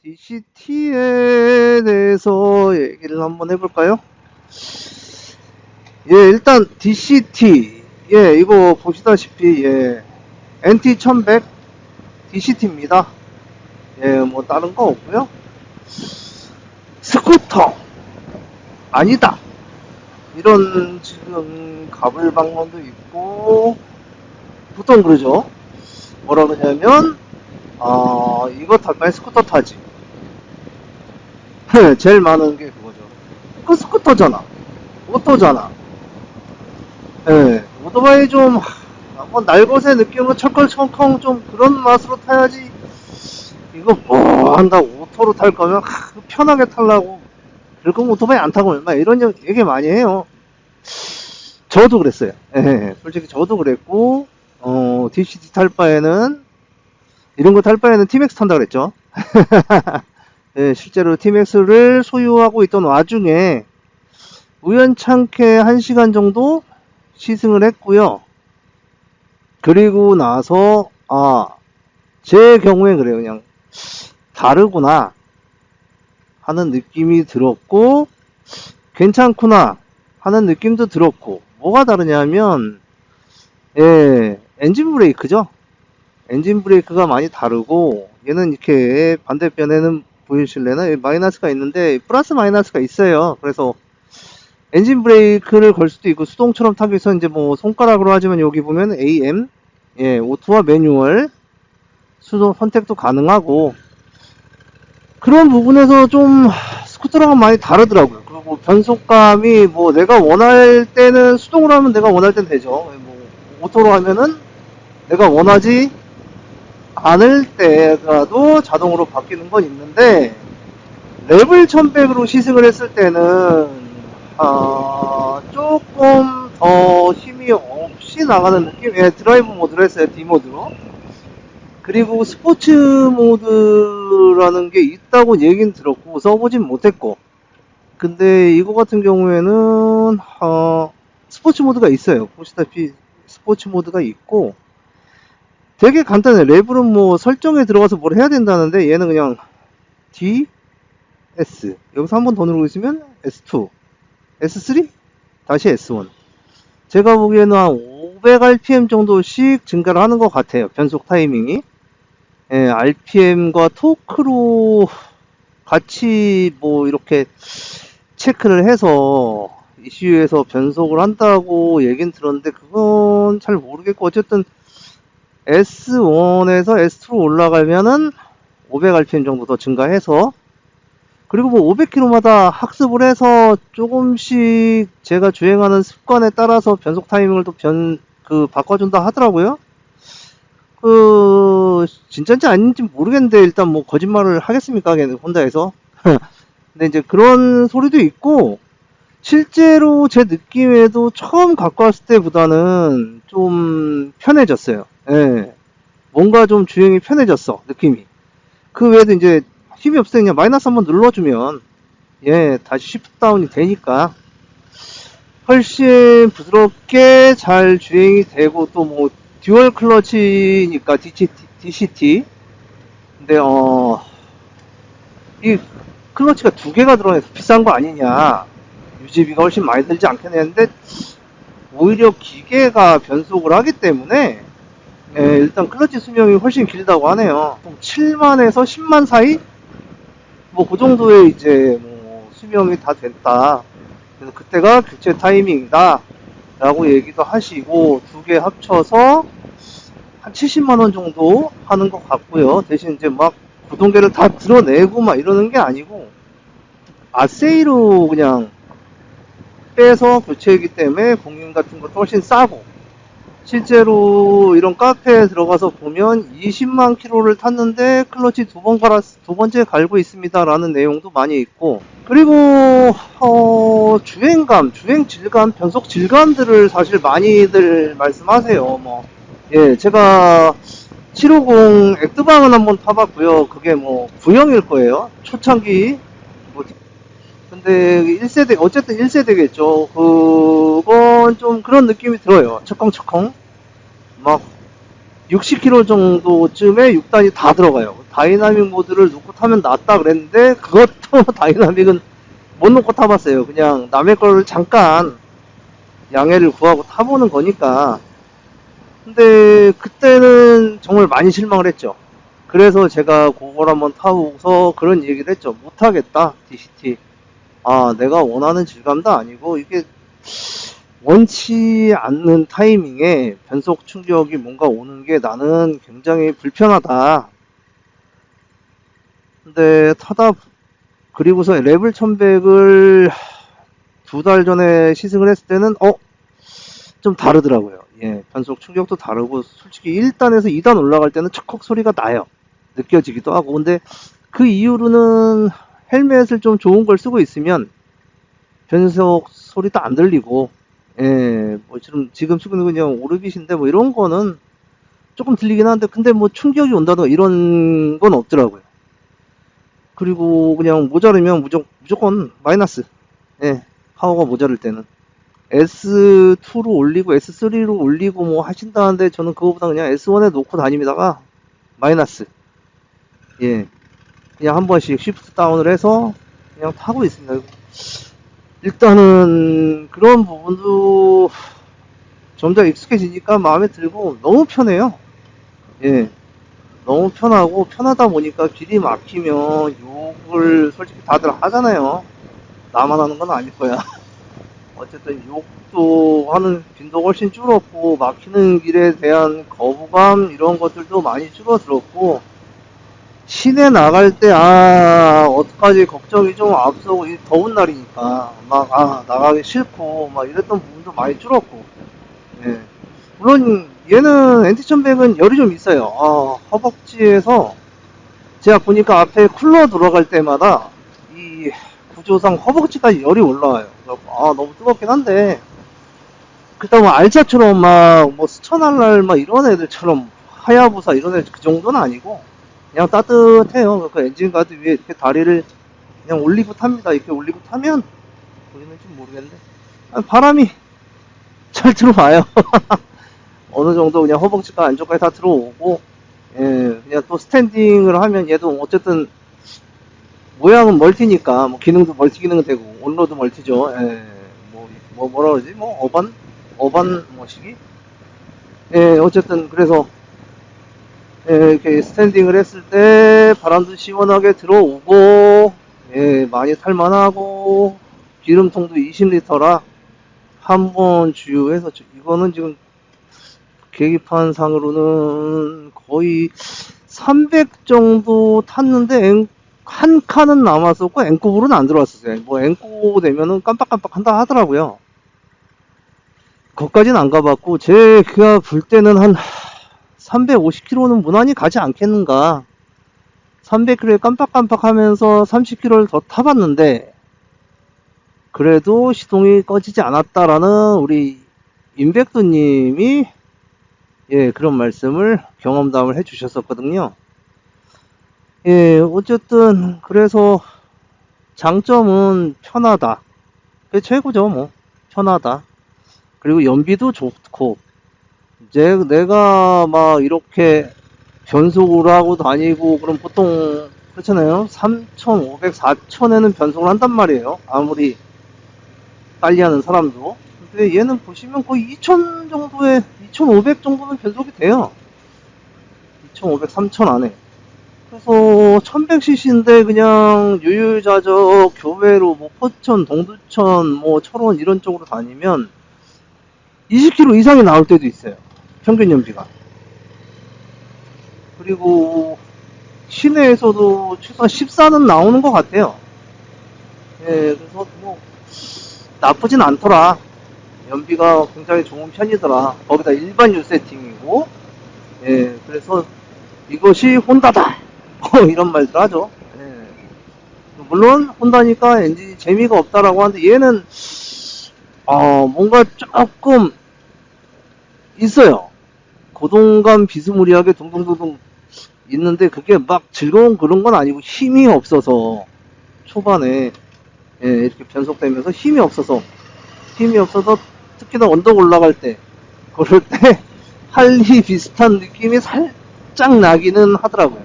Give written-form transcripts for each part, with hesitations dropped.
DCT에 대해서 얘기를 한번 해볼까요? 예, 일단 DCT, 예, 이거 보시다시피, 예, NT1100 DCT입니다. 예, 뭐 다른 거 없고요. 스쿠터 아니다. 이런 지금 가불방론도 있고, 보통 그러죠. 뭐라 그러냐면, 이거 탈 스쿠터 타지. 제일 많은 게 그거죠. 그 스쿠터잖아. 오토잖아. 예, 오토바이 좀, 한번 날것의 느낌은 철컹철컹 좀 그런 맛으로 타야지. 이거 뭐 한다고 오토로 탈 거면 편하게 타려고. 그리고 오토바이 안 타고 얼마 이런 얘기 많이 해요. 저도 그랬어요. 예, 솔직히 저도 그랬고, DCT 탈 바에는, 이런 거 탈 바에는 TMAX 탄다 그랬죠. 예, 실제로 TMAX를 소유하고 있던 와중에, 우연찮게 1시간 정도 시승을 했고요. 그리고 나서 제 경우엔 그래요. 그냥 다르구나 하는 느낌이 들었고, 괜찮구나 하는 느낌도 들었고, 뭐가 다르냐면 엔진 브레이크죠. 엔진 브레이크가 많이 다르고, 얘는 이렇게 반대편에는 보이실래나 마이너스가 있는데 플러스 마이너스가 있어요. 그래서 엔진 브레이크를 걸 수도 있고, 수동처럼 타기 위해서 이제 뭐 손가락으로 하지만 여기 보면 AM, 예, 오토와 매뉴얼 수동 선택도 가능하고, 그런 부분에서 좀 스쿠터랑은 많이 다르더라고요. 그리고 변속감이 뭐 내가 원할 때는 수동으로 하면 내가 원할 땐 되죠. 뭐 오토로 하면은 내가 원하지 않을 때라도 자동으로 바뀌는 건 있는데, 레벨 1100으로 시승을 했을 때는 조금 더 힘이 없이 나가는 느낌? 예, 드라이브 모드로 했어요. D 모드로. 그리고 스포츠 모드라는 게 있다고 얘기는 들었고 써보진 못했고, 근데 이거 같은 경우에는 스포츠 모드가 있어요. 보시다시피 스포츠 모드가 있고, 되게 간단해. 랩은 뭐 설정에 들어가서 뭘 해야 된다는데, 얘는 그냥 D, S, 여기서 한 번 더 누르고 있으면 S2, S3, 다시 S1. 제가 보기에는 한 500rpm 정도씩 증가를 하는 것 같아요. 변속 타이밍이. 예, RPM과 토크로 같이 뭐 이렇게 체크를 해서 ECU에서 변속을 한다고 얘기는 들었는데, 그건 잘 모르겠고, 어쨌든 S1에서 S2로 올라가면은 500rpm 정도 더 증가해서, 그리고 뭐 500km마다 학습을 해서 조금씩 제가 주행하는 습관에 따라서 변속 타이밍을 또 바꿔준다 하더라고요. 진짜인지 아닌지 모르겠는데, 일단 뭐 거짓말을 하겠습니까? 혼자에서. 근데 이제 그런 소리도 있고, 실제로 제 느낌에도 처음 갖고 왔을 때보다는 좀 편해졌어요. 예. 뭔가 좀 주행이 편해졌어, 느낌이. 그 외에도 이제 힘이 없을 때 그냥 마이너스 한번 눌러주면, 예, 다시 시프트 다운이 되니까 훨씬 부드럽게 잘 주행이 되고, 또 뭐 듀얼 클러치니까 DCT. 근데 이 클러치가 두 개가 들어가서 비싼 거 아니냐, 유지비가 훨씬 많이 들지 않겠냐는데, 오히려 기계가 변속을 하기 때문에 일단 클러치 수명이 훨씬 길다고 하네요. 7만에서 10만 사이? 뭐 그 정도의 이제 뭐 수명이 다 됐다. 그래서 그때가 교체 타이밍이다 라고 얘기도 하시고, 두 개 합쳐서 한 70만원 정도 하는 것 같고요. 대신 이제 막 구동계를 다 드러내고 막 이러는 게 아니고, 아세이로 그냥 빼서 교체하기 때문에 공인 같은 것도 훨씬 싸고, 실제로 이런 카페에 들어가서 보면 20만 킬로를 탔는데 클러치 두 번째 갈고 있습니다 라는 내용도 많이 있고, 그리고 주행감, 주행 질감, 변속 질감들을 사실 많이들 말씀하세요. 뭐, 예, 제가 750 액드방은 한번 타봤고요. 그게 뭐 구형일 거예요. 초창기. 근데 1세대, 어쨌든 1세대겠죠. 그건 좀 그런 느낌이 들어요. 척컹척컹. 막 60km 정도쯤에 6단이 다 들어가요. 다이나믹 모드를 놓고 타면 낫다 그랬는데 그것도 다이나믹은 못 놓고 타봤어요. 그냥 남의 거를 잠깐 양해를 구하고 타보는 거니까. 근데 그때는 정말 많이 실망을 했죠. 그래서 제가 그걸 한번 타보고서 그런 얘기를 했죠. 못하겠다, DCT. 아, 내가 원하는 질감도 아니고 이게 원치 않는 타이밍에 변속 충격이 뭔가 오는 게 나는 굉장히 불편하다. 근데 타다 그리고서 레벨 1100을 2달 전에 시승을 했을 때는 좀 다르더라고요. 예, 변속 충격도 다르고 솔직히 1단에서 2단 올라갈 때는 척헉 소리가 나요. 느껴지기도 하고. 근데 그 이후로는 헬멧을 좀 좋은 걸 쓰고 있으면 변속 소리도 안 들리고, 예, 뭐 지금 쓰고 있는 그냥 오르빗인데 뭐 이런 거는 조금 들리긴 하는데 근데 뭐 충격이 온다던가 이런 건 없더라고요. 그리고 그냥 모자르면 무조건 마이너스. 예, 파워가 모자랄 때는 S2로 올리고 S3로 올리고 뭐 하신다는데 저는 그거보다 그냥 S1에 놓고 다닙니다가 마이너스. 예, 그냥 한 번씩 시프트 다운을 해서 그냥 타고 있습니다. 일단은 그런 부분도 점점 익숙해지니까 마음에 들고 너무 편해요. 예, 너무 편하고 편하다 보니까 길이 막히면 욕을 솔직히 다들 하잖아요. 나만 하는 건 아닐 거야. 어쨌든 욕도 하는 빈도가 훨씬 줄었고 막히는 길에 대한 거부감 이런 것들도 많이 줄어들었고 시내 나갈 때 어떡하지 걱정이 좀 앞서고 이 더운 날이니까 막 나가기 싫고 막 이랬던 부분도 많이 줄었고. 예. 물론 얘는 엔티천백은 열이 좀 있어요. 허벅지에서 제가 보니까 앞에 쿨러 들어갈 때마다 이 구조상 허벅지까지 열이 올라와요. 너무 뜨겁긴 한데 그렇다고 알차처럼 막 뭐 스쳐날날 막 이런 애들처럼 하야부사 이런 애들 그 정도는 아니고 그냥 따뜻해요. 그 엔진 가드 위에 이렇게 다리를 그냥 올리고 탑니다. 이렇게 올리고 타면 보이는지 모르겠는데 바람이 잘 들어와요. 어느 정도 그냥 허벅지가 안쪽까지 다 들어오고, 예, 그냥 또 스탠딩을 하면 얘도 어쨌든 모양은 멀티니까 뭐 기능도 멀티 기능은 되고 온로드 멀티죠. 예, 뭐라 그러지? 뭐 어반 뭐시기? 예, 어쨌든 그래서 예, 이렇게 스탠딩을 했을 때 바람도 시원하게 들어오고, 예, 많이 탈만하고 기름통도 20리터라 한 번 주유해서 이거는 지금 계기판 상으로는 거의 300 정도 탔는데 한 칸은 남았었고 N급으로는 안 들어왔었어요. 뭐 N급 되면은 깜빡깜빡 한다 하더라고요. 거기까지는 안 가봤고 제가 볼 때는 한 350km는 무난히 가지 않겠는가. 300km에 깜빡깜빡 하면서 30km를 더 타봤는데 그래도 시동이 꺼지지 않았다라는 우리 임백두님이 예, 그런 말씀을 경험담을 해 주셨었거든요. 예, 어쨌든 그래서 장점은 편하다. 그게 최고죠, 뭐. 편하다. 그리고 연비도 좋고 이제 내가 막 이렇게 변속을 하고 다니고 그럼 보통 그렇잖아요. 3,500, 4,000에는 변속을 한단 말이에요. 아무리 빨리 하는 사람도. 근데 얘는 보시면 거의 2,000 정도에 2,500 정도면 변속이 돼요. 2,500, 3,000 안에. 그래서 1,100cc인데 그냥 유유자적 교외로 뭐 포천, 동두천, 뭐 철원 이런 쪽으로 다니면 20km 이상이 나올 때도 있어요. 평균 연비가. 그리고 시내에서도 최소한 14는 나오는 것 같아요. 예, 그래서 뭐 나쁘진 않더라. 연비가 굉장히 좋은 편이더라. 거기다 일반 유 세팅이고, 예, 그래서 이것이 혼다다. 이런 말들 하죠. 예. 물론 혼다니까 엔진이 재미가 없다라고 하는데 얘는 뭔가 조금 있어요. 고동감 비스무리하게 둥둥둥둥 있는데 그게 막 즐거운 그런 건 아니고 힘이 없어서 초반에 예, 이렇게 변속되면서 힘이 없어서 특히나 언덕 올라갈 때 그럴 때 할리 비슷한 느낌이 살짝 나기는 하더라고요.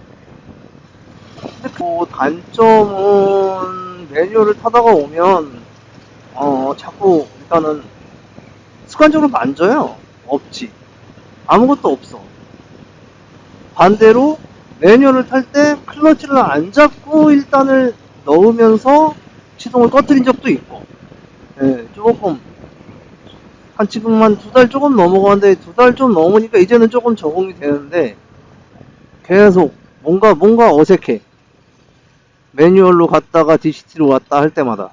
근데 그 단점은 매뉴얼을 타다가 오면 자꾸 일단은 습관적으로 만져요. 없지. 아무것도 없어. 반대로 매뉴얼을 탈 때 클러치를 안 잡고 일단을 넣으면서 시동을 꺼뜨린 적도 있고, 예, 조금 한 지금 한 2달 조금 넘어가는데 2달 좀 넘으니까 이제는 조금 적응이 되는데 계속 뭔가 어색해. 매뉴얼로 갔다가 DCT로 왔다 할 때마다.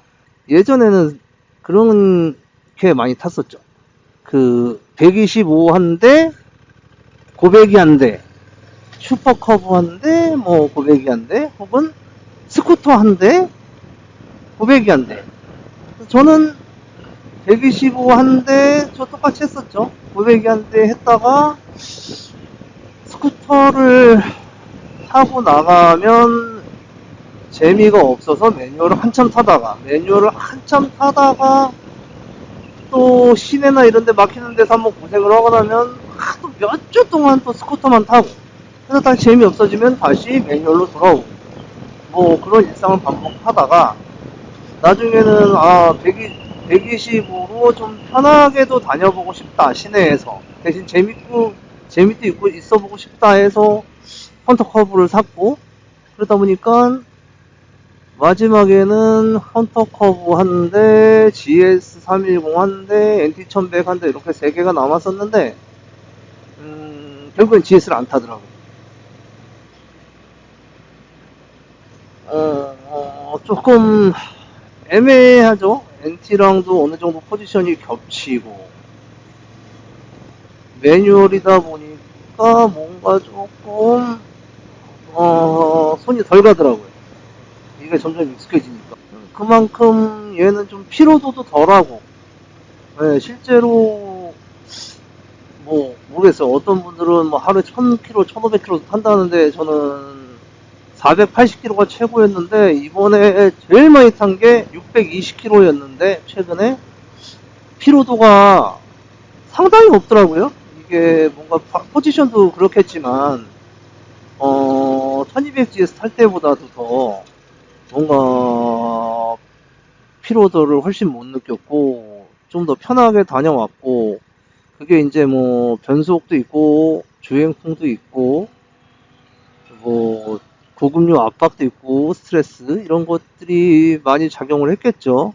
예전에는 그렇게 많이 탔었죠. 그 125 한 대, 고백이 한 대, 슈퍼커브 한 대, 뭐 고백이 한 대, 혹은 스쿠터 한 대, 고백이 한 대. 저는 125 한 대, 저 똑같이 했었죠. 고백이 한 대 했다가 스쿠터를 타고 나가면 재미가 없어서 매뉴얼을 한참 타다가 또 시내나 이런 데 막히는 데서 한번 고생을 하고 나면 또 몇 주 동안 또 스쿠터만 타고, 그래서 다시 재미 없어지면 다시 매뉴얼로 돌아오고, 뭐 그런 일상을 반복하다가 나중에는 120으로 좀 편하게도 다녀보고 싶다, 시내에서. 대신 재미도 있고 있어보고 싶다 해서 헌터커브를 샀고, 그러다 보니까 마지막에는 헌터커브 한 대, GS310 한 대, NT1100 한 대, 이렇게 3개가 남았었는데 결국엔 GS를 안 타더라고요. 조금 애매하죠. NT랑도 어느 정도 포지션이 겹치고 매뉴얼이다 보니까 뭔가 조금 손이 덜 가더라고요. 이게 점점 익숙해지니까. 그만큼 얘는 좀 피로도도 덜하고, 네, 실제로 뭐 모르겠어요. 어떤 분들은 뭐 하루에 1000km, 1500km 탄다는데 저는 480km가 최고였는데 이번에 제일 많이 탄 게 620km였는데 최근에 피로도가 상당히 높더라고요. 이게 뭔가 포지션도 그렇겠지만 1200GS 탈 때보다도 더 뭔가 피로도를 훨씬 못 느꼈고 좀 더 편하게 다녀왔고, 그게 이제 뭐 변속도 있고 주행풍도 있고 뭐 고급류 압박도 있고 스트레스 이런 것들이 많이 작용을 했겠죠.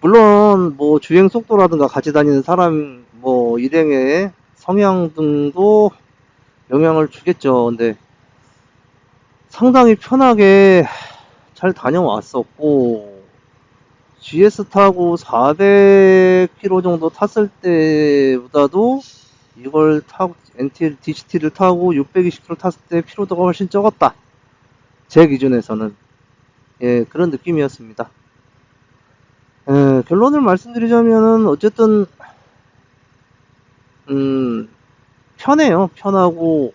물론 뭐 주행 속도라든가 같이 다니는 사람 뭐 일행의 성향 등도 영향을 주겠죠. 근데 상당히 편하게 잘 다녀왔었고, GS 타고 400km 정도 탔을 때보다도 이걸 타고 DCT를 타고 620km 탔을 때 피로도가 훨씬 적었다. 제 기준에서는. 예, 그런 느낌이었습니다. 결론을 말씀드리자면은 어쨌든 편해요. 편하고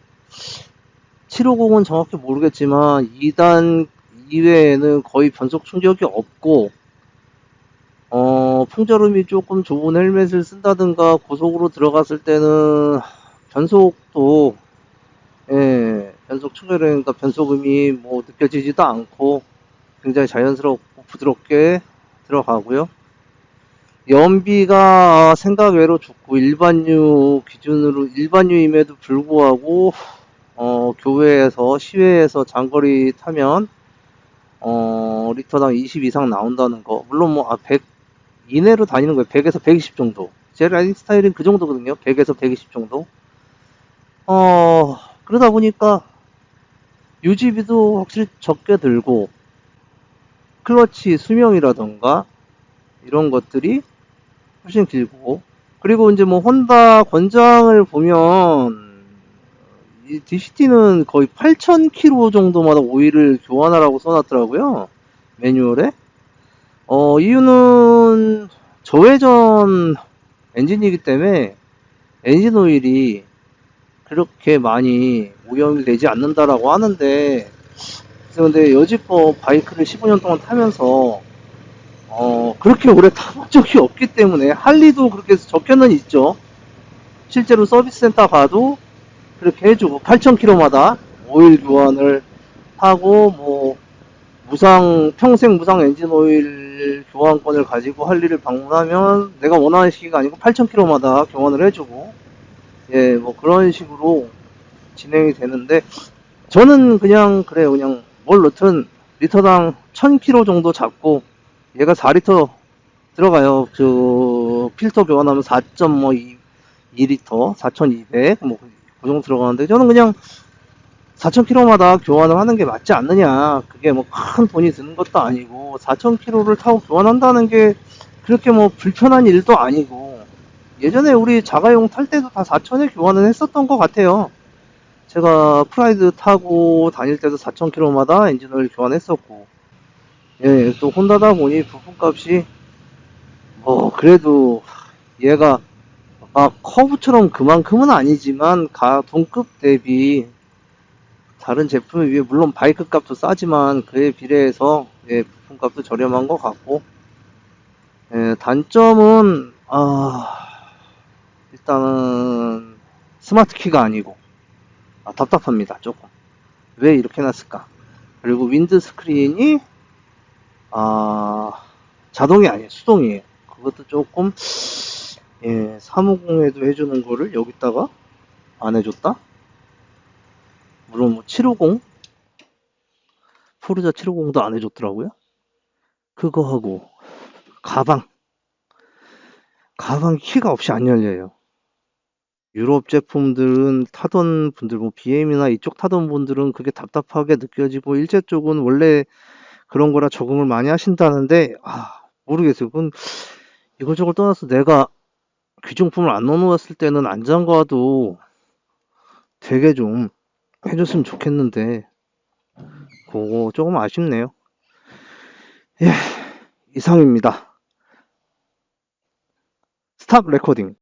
750은 정확히 모르겠지만 2단 이외에는 거의 변속 충격이 없고, 풍절음이 조금 좁은 헬멧을 쓴다든가 고속으로 들어갔을 때는 변속도, 예, 변속 충격이니까 변속음이 뭐 느껴지지도 않고 굉장히 자연스럽고 부드럽게 들어가고요. 연비가 생각 외로 좋고 일반유임에도 불구하고 교외에서 시외에서 장거리 타면 리터당 20 이상 나온다는 거. 물론 뭐 100 이내로 다니는 거예요. 100에서 120 정도. 제 라이딩 스타일은 그 정도거든요. 100에서 120 정도. 그러다 보니까 유지비도 확실히 적게 들고 클러치 수명이라던가 이런 것들이 훨씬 길고, 그리고 이제 뭐 혼다 권장을 보면 이 DCT는 거의 8000km 정도마다 오일을 교환하라고 써놨더라고요, 매뉴얼에. 이유는 저회전 엔진이기 때문에 엔진 오일이 그렇게 많이 오염이 되지 않는다라고 하는데, 근데 여지껏 바이크를 15년 동안 타면서 그렇게 오래 타본 적이 없기 때문에, 할리도 그렇게 적혀는 있죠. 실제로 서비스 센터 가도 그렇게 해주고 8000km마다 오일 교환을 타고 뭐 평생 무상 엔진 오일 교환권을 가지고 할리를 방문하면 내가 원하는 시기가 아니고 8,000km마다 교환을 해주고, 예, 뭐 그런 식으로 진행이 되는데, 저는 그냥 그래요. 그냥 뭘 넣든 리터당 1000km 정도 잡고, 얘가 4리터 들어가요. 필터 교환하면 4.2리터, 4200, 뭐, 그 정도 들어가는데, 저는 그냥 4,000km마다 교환을 하는 게 맞지 않느냐. 그게 뭐 큰 돈이 드는 것도 아니고, 4,000km를 타고 교환한다는 게 그렇게 뭐 불편한 일도 아니고, 예전에 우리 자가용 탈 때도 다 4,000에 교환을 했었던 것 같아요. 제가 프라이드 타고 다닐 때도 4,000km마다 엔진오일 교환했었고, 예, 또 혼다다 보니 부품값이 그래도 얘가 커브처럼 그만큼은 아니지만 동급 대비 다른 제품에 비해 물론 바이크 값도 싸지만 그에 비례해서, 예, 부품 값도 저렴한 것 같고, 예, 단점은 일단은 스마트 키가 아니고 답답합니다. 조금 왜 이렇게 놨을까. 그리고 윈드 스크린이 자동이 아니에요, 수동이에요. 그것도 조금, 예, 사무공에도 해주는 거를 여기다가 안 해줬다. 물론 뭐 750, 포르자 750도 안 해줬더라고요. 그거 하고 가방 키가 없이 안 열려요. 유럽 제품들은 타던 분들, 뭐 BM이나 이쪽 타던 분들은 그게 답답하게 느껴지고, 일제 쪽은 원래 그런 거라 적응을 많이 하신다는데, 모르겠어요. 그건 이것저것 떠나서 내가 귀중품을 안 넣어놓았을 때는 안장과도 되게 좀 해줬으면 좋겠는데, 그거 조금 아쉽네요. 예, 이상입니다. 스탑 레코딩.